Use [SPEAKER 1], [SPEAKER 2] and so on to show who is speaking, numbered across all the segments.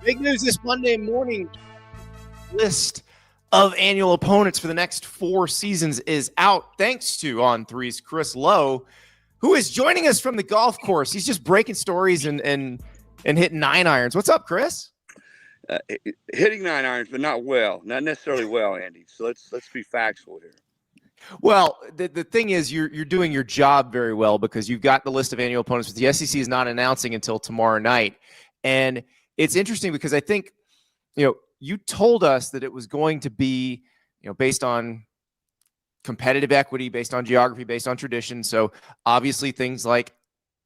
[SPEAKER 1] Big news this Monday morning. List of annual opponents for the next 4 seasons is out, thanks to On3's Chris Lowe, who is joining us from the golf course. He's just breaking stories and hitting 9 irons. What's up, Chris?
[SPEAKER 2] Hitting 9 irons, but not necessarily well, Andy. So let's be factual here.
[SPEAKER 1] Well, the thing is, you're doing your job very well because you've got the list of annual opponents, but the SEC is not announcing until tomorrow night. And it's interesting because I think, you told us that it was going to be, based on competitive equity, based on geography, based on tradition. So obviously things like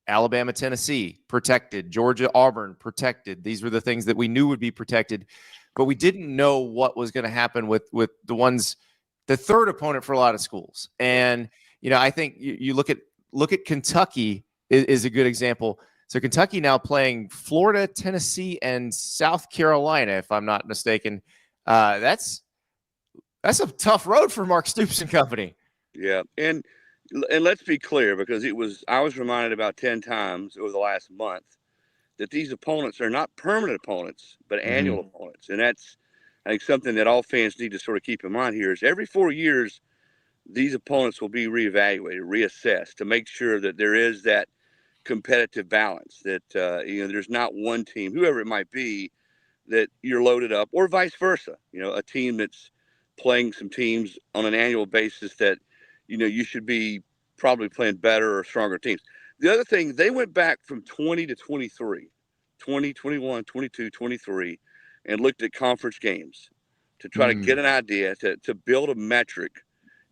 [SPEAKER 1] Alabama, Tennessee, protected. Georgia, Auburn, protected. These were the things that we knew would be protected, but we didn't know what was going to happen with the third opponent for a lot of schools. And, I think you look at Kentucky is a good example. So Kentucky now playing Florida, Tennessee, and South Carolina, if I'm not mistaken. That's a tough road for Mark Stoops and company.
[SPEAKER 2] Yeah, and let's be clear, because I was reminded about 10 times over the last month that these opponents are not permanent opponents, but annual opponents. And that's, I think, something that all fans need to sort of keep in mind here is every 4 years, these opponents will be reevaluated, reassessed to make sure that there is that competitive balance, that there's not one team, whoever it might be, that you're loaded up, or vice versa. A team that's playing some teams on an annual basis that you should be probably playing better or stronger teams. The other thing, they went back from 20 to 23, 20, 21, 22, 23, and looked at conference games to try to get an idea, to build a metric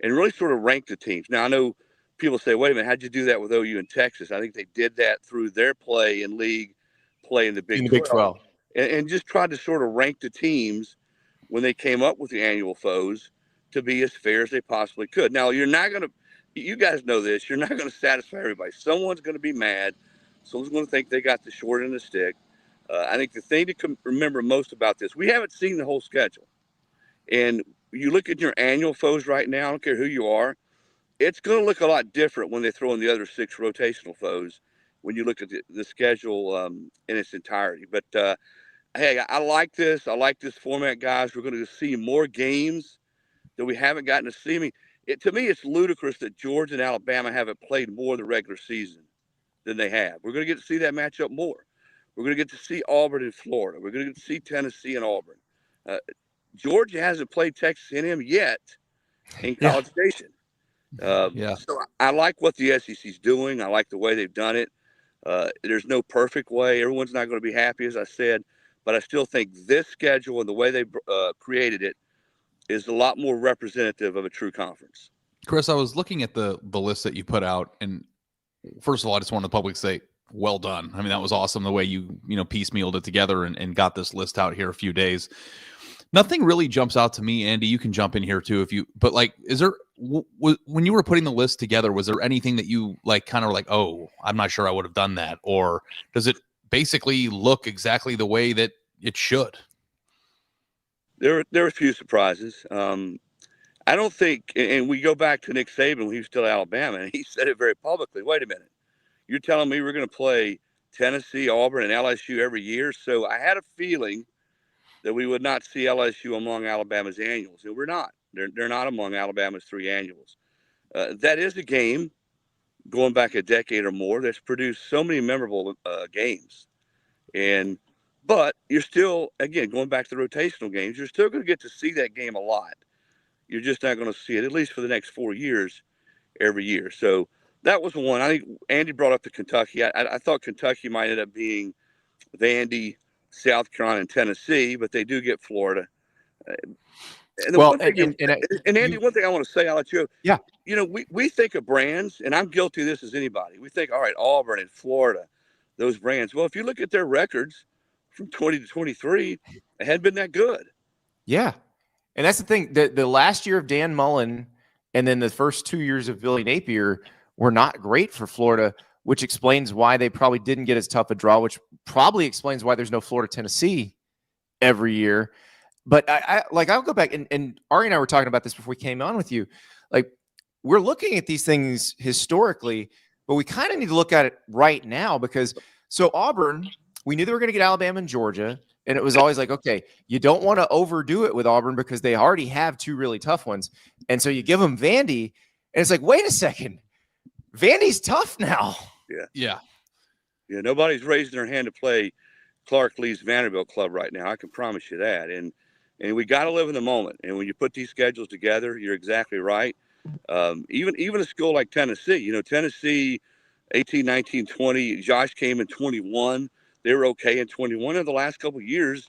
[SPEAKER 2] and really sort of rank the teams. Now, I know people say, wait a minute, how'd you do that with OU and Texas? I think they did that through their play in league play in the Big 12. And just tried to sort of rank the teams when they came up with the annual foes to be as fair as they possibly could. Now, you're not going to, you guys know this, you're not going to satisfy everybody. Someone's going to be mad. Someone's going to think they got the short end of the stick. I think the thing to remember most about this, we haven't seen the whole schedule. And you look at your annual foes right now, I don't care who you are, it's going to look a lot different when they throw in the other 6 rotational foes when you look at the schedule in its entirety. But, hey, I like this. I like this format, guys. We're going to see more games that we haven't gotten to see. I mean, to me, it's ludicrous that Georgia and Alabama haven't played more of the regular season than they have. We're going to get to see that matchup more. We're going to get to see Auburn and Florida. We're going to get to see Tennessee and Auburn. Georgia hasn't played Texas A&M yet in College Station. So I like what the SEC's doing. I like the way they've done it. There's no perfect way. Everyone's not going to be happy, as I said, but I still think this schedule and the way they created it is a lot more representative of a true conference.
[SPEAKER 3] Chris, I was looking at the list that you put out, and first of all, I just want the public to say, well done. I mean, that was awesome the way you piecemealed it together and got this list out here a few days. Nothing really jumps out to me, Andy. You can jump in here too but is there, when you were putting the list together, was there anything that you kind of like, oh, I'm not sure I would have done that? Or does it basically look exactly the way that it should?
[SPEAKER 2] There are a few surprises. I don't think, and we go back to Nick Saban when he was still at Alabama, and he said it very publicly. Wait a minute. You're telling me we're going to play Tennessee, Auburn, and LSU every year? So I had a feeling that we would not see LSU among Alabama's annuals. And we're not. They're not among Alabama's 3 annuals. That is a game going back a decade or more that's produced so many memorable games. But you're still, again, going back to the rotational games, you're still going to get to see that game a lot. You're just not going to see it, at least for the next 4 years, every year. So that was one. I think Andy brought up the Kentucky. I thought Kentucky might end up being Vandy, South Carolina, and Tennessee, but they do get Florida. And Andy, one thing I want to say, I'll let you.
[SPEAKER 1] Yeah.
[SPEAKER 2] We think of brands, and I'm guilty of this as anybody. We think, all right, Auburn and Florida, those brands. Well, if you look at their records from 20 to 23, it hadn't been that good.
[SPEAKER 1] Yeah. And that's the thing. The last year of Dan Mullen and then the first 2 years of Billy Napier were not great for Florida, which explains why they probably didn't get as tough a draw, which probably explains why there's no Florida, Tennessee every year. But I'll go back and Ari and I were talking about this before we came on with you. Like, we're looking at these things historically, but we kind of need to look at it right now because so Auburn, we knew they were going to get Alabama and Georgia. And it was always like, okay, you don't want to overdo it with Auburn because they already have two really tough ones. And so you give them Vandy, and it's like, wait a second, Vandy's tough now.
[SPEAKER 3] Yeah.
[SPEAKER 2] Nobody's raising their hand to play Clark Lee's Vanderbilt club right now. I can promise you that. And we got to live in the moment. And when you put these schedules together, you're exactly right. Even a school like Tennessee, Tennessee, 18, 19, 20, Josh came in 21. They were okay in 21. In the last couple of years,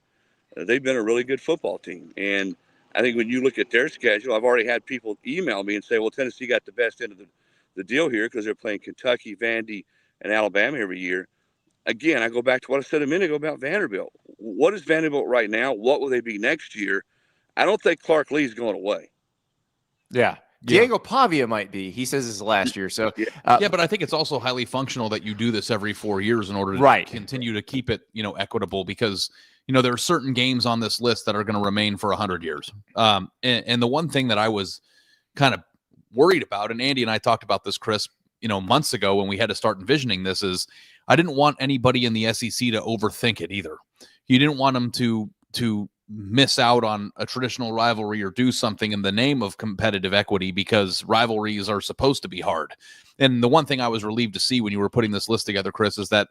[SPEAKER 2] they've been a really good football team. And I think when you look at their schedule, I've already had people email me and say, well, Tennessee got the best end of the deal here because they're playing Kentucky, Vandy, and Alabama every year. Again, I go back to what I said a minute ago about Vanderbilt. What is Vanderbilt right now? What will they be next year? I don't think Clark Lee's going away.
[SPEAKER 1] Yeah. Diego Pavia might be. He says this is last year. So
[SPEAKER 3] but I think it's also highly functional that you do this every 4 years in order to continue to keep it, equitable, because there are certain games on this list that are going to remain for 100 years. And the one thing that I was kind of worried about, and Andy and I talked about this, Chris, months ago when we had to start envisioning this, is I didn't want anybody in the SEC to overthink it either. You didn't want them to miss out on a traditional rivalry or do something in the name of competitive equity, because rivalries are supposed to be hard. And the one thing I was relieved to see when you were putting this list together, Chris, is that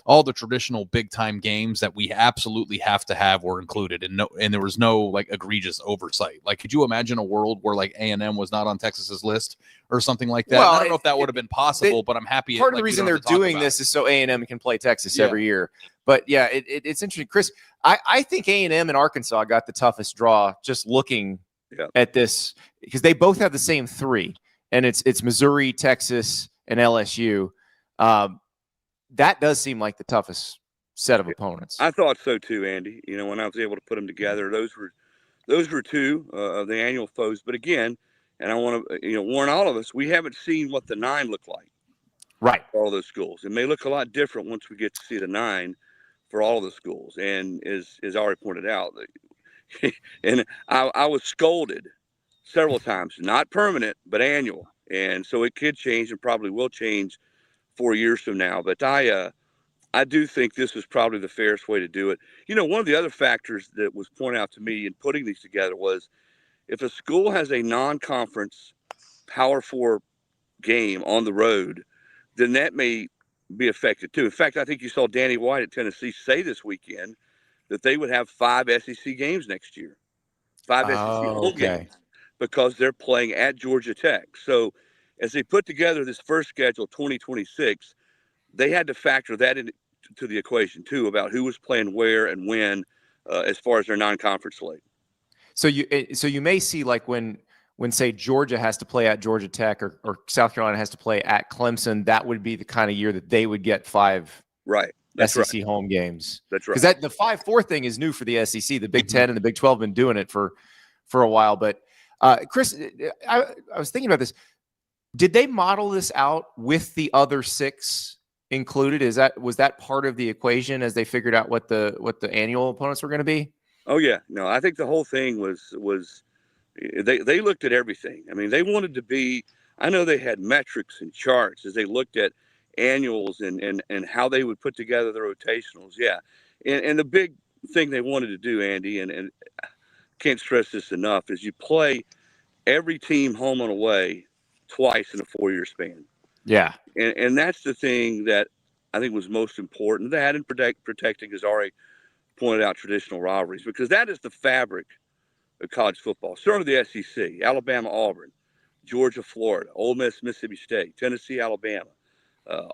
[SPEAKER 3] all the traditional big time games that we absolutely have to have were included, and there was no like egregious oversight. Like, could you imagine a world where like A&M was not on Texas's list or something like that?
[SPEAKER 1] Well,
[SPEAKER 3] I don't know if that would have been possible, but I'm happy.
[SPEAKER 1] Part of the reason they're doing this is so A&M can play Texas every year. But yeah, it's interesting, Chris. I think A&M and Arkansas got the toughest draw just looking at this, because they both have the same three, and it's Missouri, Texas, and LSU. That does seem like the toughest set of opponents.
[SPEAKER 2] I thought so too, Andy. When I was able to put them together, those were two of the annual foes. But again, and I want to warn all of us, we haven't seen what the 9 look like.
[SPEAKER 1] Right.
[SPEAKER 2] For all those schools. It may look a lot different once we get to see the 9 for all of the schools. And as already pointed out, and I was scolded several times, not permanent, but annual. And so it could change and probably will change 4 years from now. But I do think this is probably the fairest way to do it. One of the other factors that was pointed out to me in putting these together was, if a school has a non-conference Power 4 game on the road, then that may be affected too. In fact, I think you saw Danny White at Tennessee say this weekend that they would have 5 SEC games next year, 5 SEC home games, because they're playing at Georgia Tech. So as they put together this first schedule, 2026, they had to factor that into the equation too, about who was playing where and when, as far as their non-conference slate.
[SPEAKER 1] So you may see, like, when say Georgia has to play at Georgia Tech or South Carolina has to play at Clemson, that would be the kind of year that they would get 5 SEC home games.
[SPEAKER 2] That's right.
[SPEAKER 1] Because the 5-4 thing is new for the SEC. The Big Ten and the Big 12 have been doing it for a while. But Chris, I was thinking about this. Did they model this out with the other 6 included? Was that part of the equation as they figured out what the annual opponents were going to be?
[SPEAKER 2] Oh yeah, no, I think the whole thing was they looked at everything. I mean, they wanted to be. I know they had metrics and charts as they looked at annuals and how they would put together the rotationals. Yeah, and the big thing they wanted to do, Andy, and can't stress this enough, is you play every team home and away twice in a 4-year span.
[SPEAKER 1] Yeah.
[SPEAKER 2] And that's the thing that I think was most important. That and protecting, as already pointed out, traditional rivalries, because that is the fabric of college football. Certainly the SEC, Alabama, Auburn, Georgia, Florida, Ole Miss, Mississippi State, Tennessee, Alabama,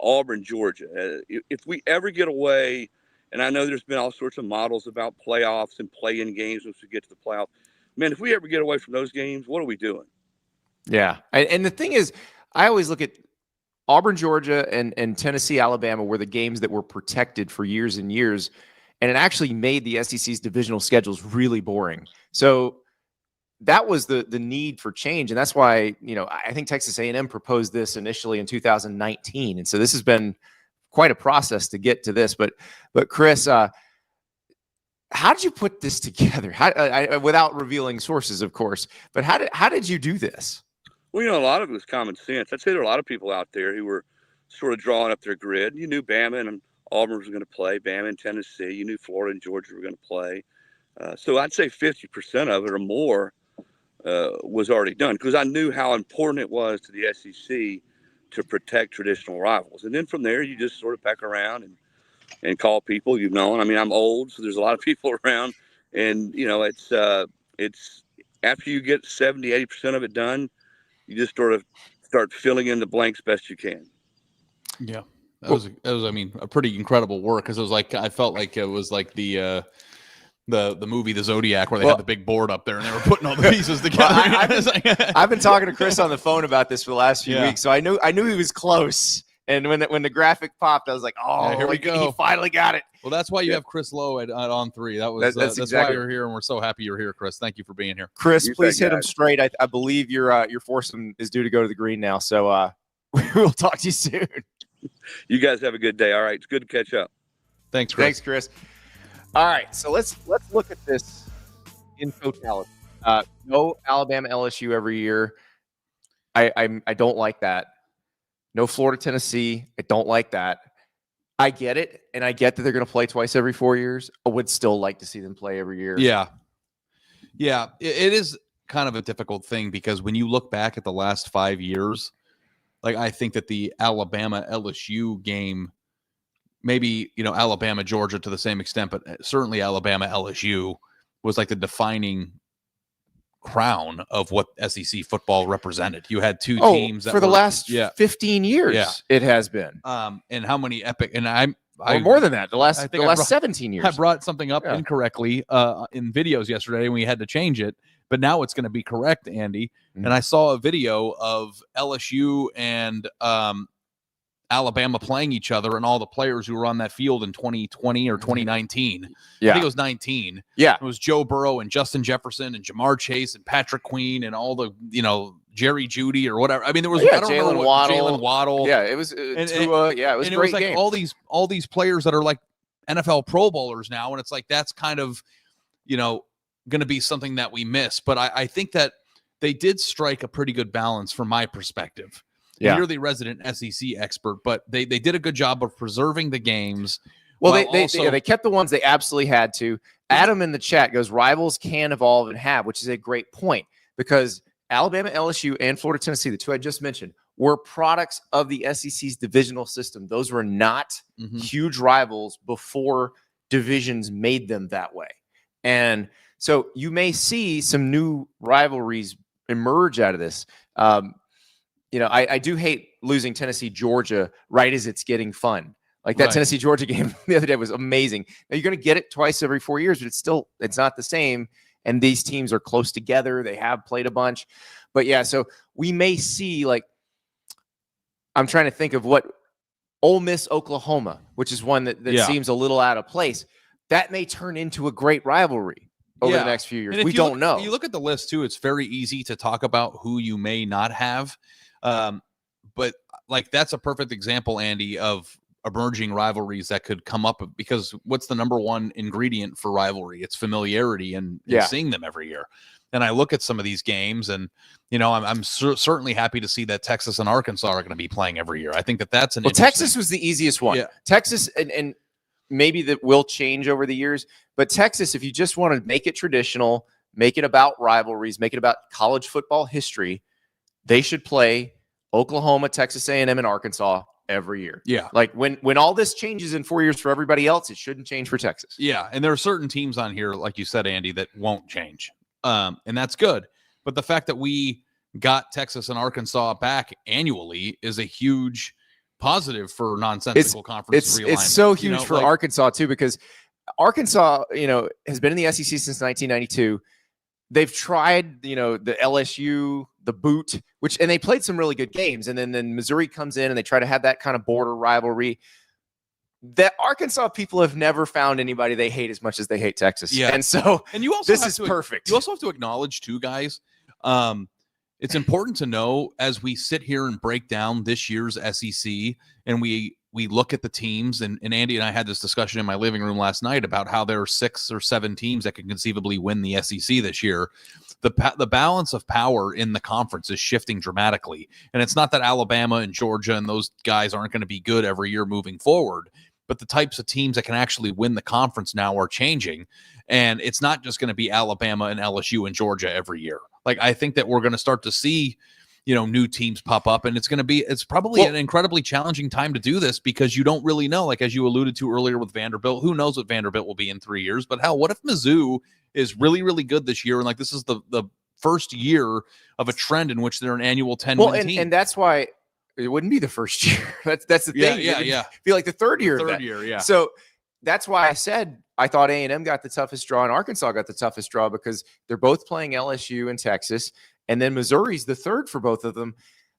[SPEAKER 2] Auburn, Georgia. If we ever get away, and I know there's been all sorts of models about playoffs and play-in games once we get to the playoffs. Man, if we ever get away from those games, what are we doing?
[SPEAKER 1] Yeah. And the thing is, I always look at Auburn, Georgia, and Tennessee, Alabama were the games that were protected for years and years, and it actually made the SEC's divisional schedules really boring. So that was the need for change, and that's why I think Texas A&M proposed this initially in 2019, and so this has been quite a process to get to this. But Chris, how did you put this together? Without revealing sources, of course, but how did you do this?
[SPEAKER 2] Well, a lot of it was common sense. I'd say there are a lot of people out there who were sort of drawing up their grid. You knew Bama and Auburn was going to play, Bama and Tennessee. You knew Florida and Georgia were going to play. So I'd say 50% of it or more was already done, because I knew how important it was to the SEC to protect traditional rivals. And then from there, you just sort of peck around and call people you've known. I mean, I'm old, so there's a lot of people around. And, you know, it's after you get 70, 80% of it done, you just sort of start filling in the blanks best you can.
[SPEAKER 3] Yeah. That was, I mean, a pretty incredible work, because it was like, I felt like it was like the movie The Zodiac, where they had the big board up there and they were putting all the pieces together.
[SPEAKER 1] I've been talking to Chris on the phone about this for the last few weeks, so I knew he was close. And when the graphic popped, I was like, "Oh, here we go! He finally got it."
[SPEAKER 3] Well, that's why you have Chris Lowe at On3. That's exactly why you're here, and we're so happy you're here, Chris. Thank you for being here,
[SPEAKER 1] Chris. Please hit him straight. I believe your foursome is due to go to the green now, so we'll talk to you soon.
[SPEAKER 2] You guys have a good day. All right, it's good to catch up.
[SPEAKER 3] Thanks, Chris.
[SPEAKER 1] Thanks, Chris. All right, so let's look at this in totality. No Alabama LSU every year. I don't like that. No Florida Tennessee. I don't like that. I get it, and I get that they're going to play twice every 4 years. I would still like to see them play every year.
[SPEAKER 3] Yeah. It is kind of a difficult thing, because when you look back at the last 5 years, like, I think that the Alabama LSU game, maybe, you know, Alabama Georgia to the same extent, but certainly Alabama LSU was like the defining crown of what SEC football represented. You had two teams that
[SPEAKER 1] for the last 15 years.
[SPEAKER 3] Yeah.
[SPEAKER 1] It has been.
[SPEAKER 3] And how many epic, and
[SPEAKER 1] or more than that, the last 17 years.
[SPEAKER 3] I brought something up incorrectly in videos yesterday, and we had to change it, but now it's going to be correct, Andy. Mm-hmm. And I saw a video of LSU and Alabama playing each other, and all the players who were on that field in 2020 or 2019.
[SPEAKER 1] Yeah.
[SPEAKER 3] I think it was 19.
[SPEAKER 1] Yeah.
[SPEAKER 3] It was Joe Burrow and Justin Jefferson and Jamar Chase and Patrick Queen and all the, you know, Jerry Jeudy or whatever. I mean, there was
[SPEAKER 1] Jalen
[SPEAKER 3] Waddle.
[SPEAKER 1] Yeah, it was Tua. Yeah, it was
[SPEAKER 3] and
[SPEAKER 1] great.
[SPEAKER 3] It was like
[SPEAKER 1] games.
[SPEAKER 3] all these players that are like NFL Pro Bowlers now, and it's like that's kind of, you know, going to be something that we miss. But I think that they did strike a pretty good balance from my perspective. Yeah. You're the resident SEC expert, but they did a good job of preserving the games.
[SPEAKER 1] Well, they kept the ones they absolutely had to. Adam in the chat goes, rivals can evolve and have, which is a great point, because Alabama, LSU, and Florida, Tennessee, the two I just mentioned, were products of the SEC's divisional system. Those were not huge rivals before divisions made them that way. And so you may see some new rivalries emerge out of this. You know, I do hate losing Tennessee-Georgia right as it's getting fun. Like that Tennessee-Georgia game the other day was amazing. Now, you're going to get it twice every 4 years, but it's not the same. And these teams are close together. They have played a bunch. But, yeah, so we may see, like, I'm trying to think of what Ole Miss, Oklahoma, which is one that seems a little out of place. That may turn into a great rivalry over the next few years. We don't know.
[SPEAKER 3] If you look at the list, too, it's very easy to talk about who you may not have. But like, that's a perfect example, Andy, of emerging rivalries that could come up, because what's the number one ingredient for rivalry? It's familiarity and seeing them every year. And I look at some of these games, and, you know, I'm certainly happy to see that Texas and Arkansas are going to be playing every year. I think that's an
[SPEAKER 1] Texas was the easiest one. Yeah. Texas, and maybe that will change over the years, but Texas, if you just want to make it traditional, make it about rivalries, make it about college football history, they should play Oklahoma, Texas A&M, and Arkansas every year.
[SPEAKER 3] Yeah.
[SPEAKER 1] Like when all this changes in 4 years for everybody else, it shouldn't change for Texas.
[SPEAKER 3] Yeah. And there are certain teams on here, like you said, Andy, that won't change. And that's good. But the fact that we got Texas and Arkansas back annually is a huge positive for nonsensical conference realignment.
[SPEAKER 1] It's so huge for Arkansas, too, because Arkansas, you know, has been in the SEC since 1992. They've tried, you know, the LSU, the boot, and they played some really good games. And then Missouri comes in and they try to have that kind of border rivalry. The Arkansas people have never found anybody they hate as much as they hate Texas.
[SPEAKER 3] Yeah.
[SPEAKER 1] And so
[SPEAKER 3] you also
[SPEAKER 1] this is perfect.
[SPEAKER 3] You also have to acknowledge, too, guys, it's important to know, as we sit here and break down this year's SEC, and we look at the teams, and Andy and I had this discussion in my living room last night about how there are 6 or 7 teams that can conceivably win the SEC this year. The balance of power in the conference is shifting dramatically. And it's not that Alabama and Georgia and those guys aren't going to be good every year moving forward, but the types of teams that can actually win the conference now are changing. And it's not just going to be Alabama and LSU and Georgia every year. Like, I think that we're going to start to see, new teams pop up, and it's probably an incredibly challenging time to do this because you don't really know, like, as you alluded to earlier with Vanderbilt, who knows what Vanderbilt will be in 3 years, but hell, what if Mizzou is really, really good this year? And like, this is the first year of a trend in which they're an annual 10-win team.
[SPEAKER 1] And that's why it wouldn't be the first year. That's the thing.
[SPEAKER 3] Yeah.
[SPEAKER 1] Feel like the third year.
[SPEAKER 3] Yeah.
[SPEAKER 1] So that's why I said I thought A&M got the toughest draw and Arkansas got the toughest draw because they're both playing LSU and Texas. And then Missouri's the third for both of them.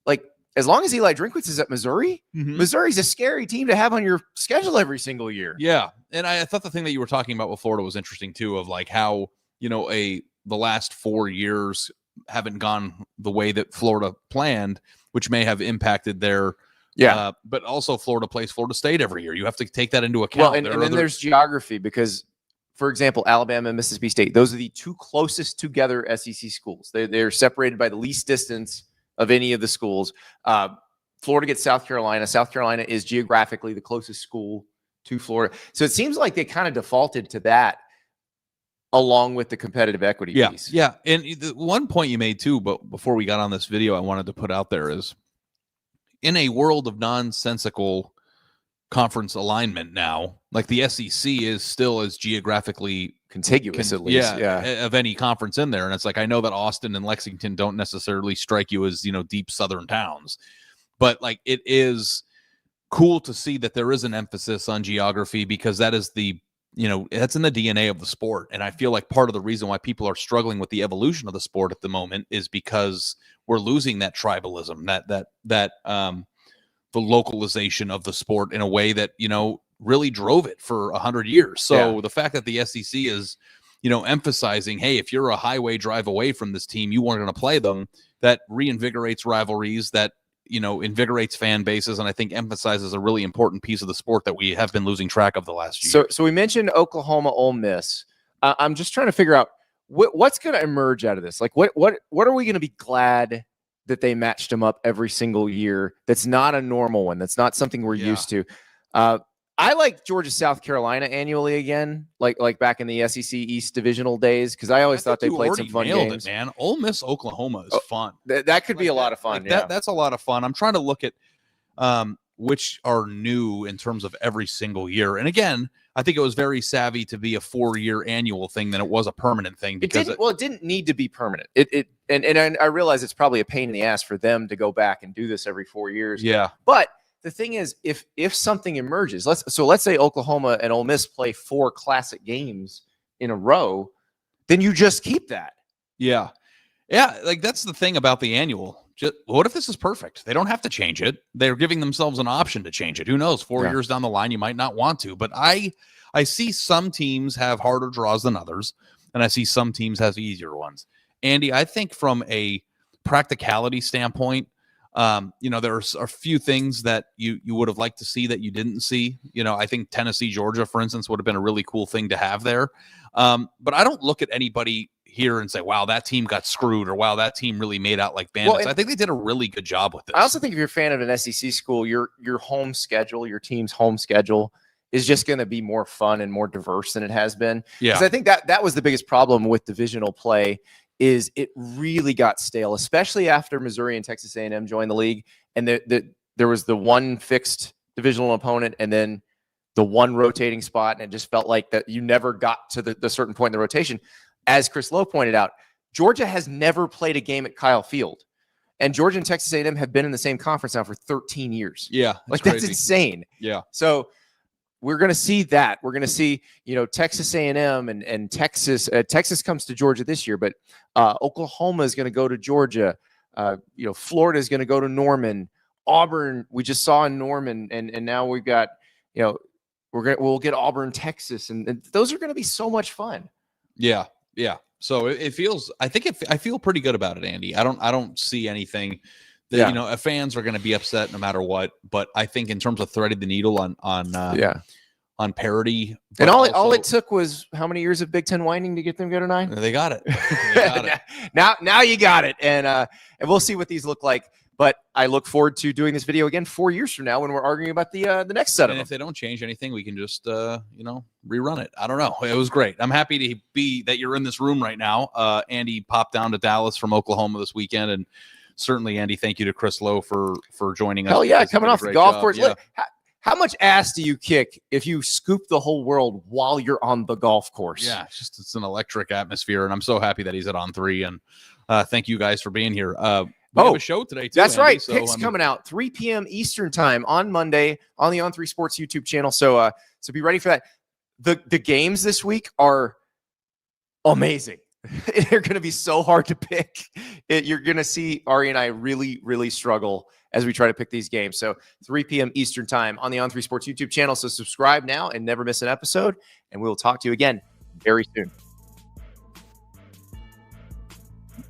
[SPEAKER 1] Like, as long as Eli Drinkwitz is at Missouri, Missouri's a scary team to have on your schedule every single year.
[SPEAKER 3] Yeah. And I thought the thing that you were talking about with Florida was interesting too, of like how, the last 4 years haven't gone the way that Florida planned, which may have impacted their but also Florida plays Florida State every year. You have to take that into account.
[SPEAKER 1] Well, and then there's geography because, for example, Alabama and Mississippi State, those are the two closest together SEC schools. They're separated by the least distance of any of the schools. Florida gets South Carolina. South Carolina is geographically the closest school to Florida. So it seems like they kind of defaulted to that along with the competitive equity piece.
[SPEAKER 3] Yeah. And the one point you made too, but before we got on this video, I wanted to put out there is, in a world of nonsensical conference alignment now, like the SEC is still as geographically
[SPEAKER 1] contiguous at least
[SPEAKER 3] of any conference in there. And it's like, I know that Austin and Lexington don't necessarily strike you as, deep Southern towns, but like, it is cool to see that there is an emphasis on geography because that is that's in the DNA of the sport. And I feel like part of the reason why people are struggling with the evolution of the sport at the moment is because we're losing that tribalism, that the localization of the sport in a way that, really drove it for 100 years. So the fact that the SEC is, emphasizing, hey, if you're a highway drive away from this team, you weren't going to play them, that reinvigorates rivalries, that, invigorates fan bases, and I think emphasizes a really important piece of the sport that we have been losing track of the last year.
[SPEAKER 1] So we mentioned Oklahoma, Ole Miss. I'm just trying to figure out what's going to emerge out of this. Like, what are we going to be glad that they matched them up every single year? That's not a normal one. That's not something we're used to. I like Georgia, South Carolina annually again, like back in the SEC East divisional days, because I always thought they played some fun games.
[SPEAKER 3] Man, Ole Miss, Oklahoma is fun.
[SPEAKER 1] That could be a lot of fun.
[SPEAKER 3] That's a lot of fun. I'm trying to look at which are new in terms of every single year. And again, I think it was very savvy to be a 4-year annual thing than it was a permanent thing. Because
[SPEAKER 1] it didn't need to be permanent. And I realize it's probably a pain in the ass for them to go back and do this every 4 years.
[SPEAKER 3] Yeah.
[SPEAKER 1] But the thing is, if something emerges, let's say Oklahoma and Ole Miss play 4 classic games in a row, then you just keep that.
[SPEAKER 3] Yeah. Yeah. Like, that's the thing about the annual. What if this is perfect? They don't have to change it. They're giving themselves an option to change it. Who knows? 4 years down the line, you might not want to. But I see some teams have harder draws than others, and I see some teams have easier ones. Andy, I think from a practicality standpoint, there's a few things that you would have liked to see that you didn't see. I think Tennessee, Georgia, for instance, would have been a really cool thing to have there. But I don't look at anybody here and say, wow, that team got screwed, or wow, that team really made out like bandits. I think they did a really good job with this.
[SPEAKER 1] I also think if you're a fan of an SEC school, your home schedule, your team's home schedule is just going to be more fun and more diverse than it has been.
[SPEAKER 3] Yeah.
[SPEAKER 1] Because I think that was the biggest problem with divisional play, is it really got stale, especially after Missouri and Texas A&M joined the league, and there was the one fixed divisional opponent and then the one rotating spot, and it just felt like that you never got to the certain point in the rotation. As Chris Lowe pointed out, Georgia has never played a game at Kyle Field, and Georgia and Texas A&M have been in the same conference now for 13 years.
[SPEAKER 3] Yeah,
[SPEAKER 1] that's insane.
[SPEAKER 3] Yeah.
[SPEAKER 1] So we're going to see that. We're going to see, Texas A&M and Texas. Texas comes to Georgia this year, but Oklahoma is going to go to Georgia. Florida is going to go to Norman. Auburn, we just saw in Norman, and now we've got, we'll get Auburn, Texas, and those are going to be so much fun.
[SPEAKER 3] Yeah. Yeah. So it feels, I feel pretty good about it, Andy. I don't see anything that, fans are going to be upset no matter what, but I think in terms of threading the needle on parity.
[SPEAKER 1] And all it took was how many years of Big Ten whining to get them to go to 9?
[SPEAKER 3] They got it.
[SPEAKER 1] Now you got it. And we'll see what these look like. But I look forward to doing this video again 4 years from now when we're arguing about the next set of
[SPEAKER 3] And
[SPEAKER 1] them.
[SPEAKER 3] if they don't change anything, we can just rerun it. I don't know. It was great. I'm happy to be that you're in this room right now. Andy popped down to Dallas from Oklahoma this weekend, and certainly, Andy, thank you to Chris Lowe for joining us.
[SPEAKER 1] Hell yeah,
[SPEAKER 3] He's
[SPEAKER 1] coming
[SPEAKER 3] done a
[SPEAKER 1] off the
[SPEAKER 3] great
[SPEAKER 1] golf
[SPEAKER 3] job.
[SPEAKER 1] course.
[SPEAKER 3] Yeah.
[SPEAKER 1] Look, how much ass do you kick if you scoop the whole world while you're on the golf course?
[SPEAKER 3] Yeah, it's an electric atmosphere, and I'm so happy that he's at On3. And thank you guys for being here. We have a show today, too.
[SPEAKER 1] That's
[SPEAKER 3] Andy,
[SPEAKER 1] right.
[SPEAKER 3] so,
[SPEAKER 1] Picks coming out 3 p.m. Eastern time on Monday on the On3 Sports YouTube channel. So be ready for that. The games this week are amazing. They're going to be so hard to pick. You're going to see Ari and I really, really struggle as we try to pick these games. So 3 p.m. Eastern time on the On3 Sports YouTube channel. So subscribe now and never miss an episode. And we will talk to you again very soon.